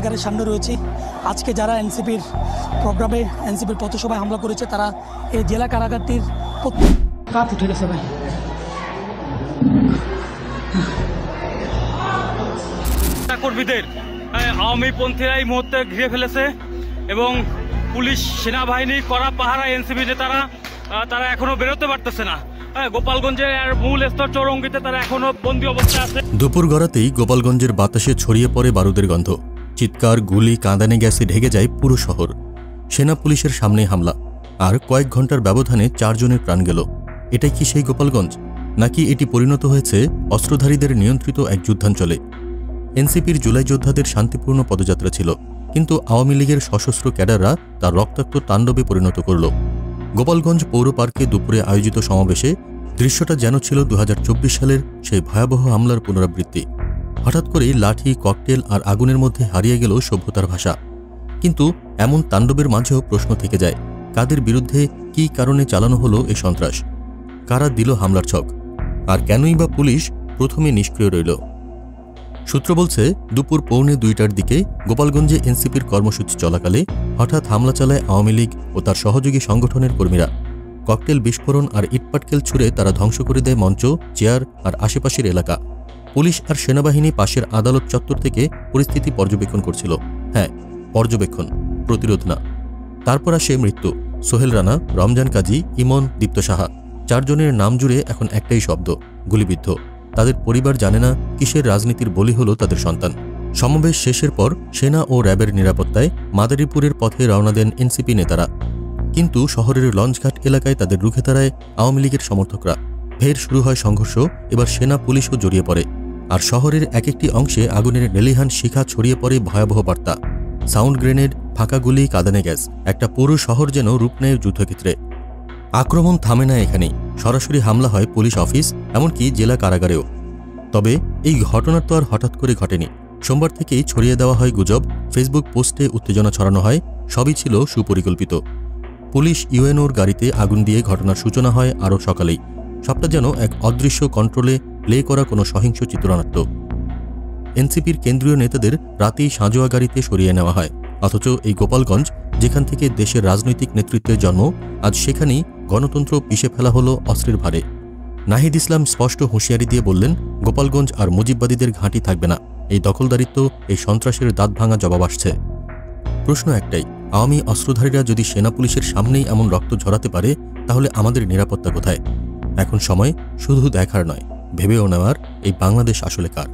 কারাগারের সামনে রয়েছে। আজকে যারা এনসিপির প্রোগ্রামে এনসিপির পথসভায় হামলা করেছে তারা এই জেলা কারাগারটির কাপ উঠে গেছে ভাই। কর্মীদের আওয়ামী পন্থীরা এই মুহূর্তে ঘিরে ফেলেছে এবং পুলিশ সেনাবাহিনী কড়া পাহারা এনসিপি নেতারা তারা এখনো বেরোতে পারতেছে না। গোপালগঞ্জের মূল স্তর চৌরঙ্গিতে তারা এখনো বন্দী অবস্থায় আছে। দুপুর গড়াতেই গোপালগঞ্জের বাতাসে ছড়িয়ে পড়ে বারুদের গন্ধ। চিৎকার, গুলি, কাঁদানে গ্যাসে ঢেকে যায় পুরো শহর। সেনা পুলিশের সামনে হামলা, আর কয়েক ঘন্টার ব্যবধানে 4 জনের প্রাণ গেল। এটাই কি সেই গোপালগঞ্জ, নাকি এটি পরিণত হয়েছে অস্ত্রধারীদের নিয়ন্ত্রিত এক যুদ্ধাঞ্চলে? এনসিপির জুলাই যোদ্ধাদের শান্তিপূর্ণ পদযাত্রা ছিল, কিন্তু আওয়ামী লীগের সশস্ত্র ক্যাডাররা তার রক্তাক্ত তাণ্ডবে পরিণত করল। গোপালগঞ্জ পৌর পার্কে দুপুরে আয়োজিত সমাবেশে দৃশ্যটা যেন ছিল 2024 সালের সেই ভয়াবহ হামলার পুনরাবৃত্তি। হঠাৎ করেই লাঠি, ককটেল আর আগুনের মধ্যে হারিয়ে গেল সভ্যতার ভাষা। কিন্তু এমন তাণ্ডবের মাঝেও প্রশ্ন থেকে যায়, কাদের বিরুদ্ধে, কী কারণে চালানো হলো এই সন্ত্রাস? কারা দিল হামলার ছক? আর কেনই বা পুলিশ প্রথমে নিষ্ক্রিয় রইল? সূত্র বলছে, দুপুর 1:45টার দিকে গোপালগঞ্জে এনসিপির কর্মসূচি চলাকালে হঠাৎ হামলা চালায় আওয়ামী লীগ ও তার সহযোগী সংগঠনের কর্মীরা। ককটেল বিস্ফোরণ আর ইটপাটকেল ছুড়ে তারা ধ্বংস করে দেয় মঞ্চ, চেয়ার আর আশেপাশের এলাকা। পুলিশ আর সেনাবাহিনী পাশের আদালত চত্বর থেকে পরিস্থিতি পর্যবেক্ষণ করছিল। হ্যাঁ, পর্যবেক্ষণ, প্রতিরোধ না। তারপর আসে মৃত্যু। সোহেল রানা, রমজান কাজী, ইমন, দীপ্ত সাহা, 4 জনের নাম জুড়ে এখন একটাই শব্দ, গুলিবিদ্ধ। তাদের পরিবার জানে না কিসের রাজনীতির বলি হলো তাদের সন্তান। সমাবেশ শেষের পর সেনা ও র্যাবের নিরাপত্তায় মাদারীপুরের পথে রওনা দেন এনসিপি নেতারা। কিন্তু শহরের লঞ্চঘাট এলাকায় তাদের রুখে দাঁড়ায় আওয়ামী লীগের সমর্থকরা। ফের শুরু হয় সংঘর্ষ। এবার সেনা পুলিশও জড়িয়ে পড়ে, আর শহরের এক একটি অংশে আগুনের লেলিহান শিখা ছড়িয়ে পড়ে ভয়াবহ বার্তা। সাউন্ড গ্রেনেড, ফাঁকা গুলি, কাঁদানে গ্যাস, একটা পুরো শহর যেন রূপ নেয় যুদ্ধক্ষেত্রে। আক্রমণ থামে না এখানেই, সরাসরি হামলা হয় পুলিশ অফিস, এমনকি জেলা কারাগারেও। তবে এই ঘটনার তো আর হঠাৎ করে ঘটেনি। সোমবার থেকেই ছড়িয়ে দেওয়া হয় গুজব, ফেসবুক পোস্টে উত্তেজনা ছড়ানো হয়। সবই ছিল সুপরিকল্পিত। পুলিশ ইউএনওর গাড়িতে আগুন দিয়ে ঘটনার সূচনা হয় আরও সকালেই। সবটা যেন এক অদৃশ্য কন্ট্রোলে প্লে করা কোনো সহিংস চিত্রনাট্য। এনসিপির কেন্দ্রীয় নেতাদের রাতেই সাঁজোয়া গাড়িতে সরিয়ে নেওয়া হয়। অথচ এই গোপালগঞ্জ, যেখান থেকে দেশের রাজনৈতিক নেতৃত্বের জন্ম, আজ সেখানেই গণতন্ত্র পিষে ফেলা হলো অস্ত্রের ভারে। নাহিদ ইসলাম স্পষ্ট হুঁশিয়ারি দিয়ে বললেন, গোপালগঞ্জ আর মুজিববাদীদের ঘাঁটি থাকবে না। এই দখলদারিত্ব, এই সন্ত্রাসের দাঁত ভাঙা জবাব আসছে। প্রশ্ন একটাই, আওয়ামী অস্ত্রধারীরা যদি সেনা পুলিশের সামনেই এমন রক্ত ঝরাতে পারে, তাহলে আমাদের নিরাপত্তা কোথায়? এখন সময় শুধু দেখার নয়, ভেবেও নেওয়ার, এই বাংলাদেশ আসলে কার।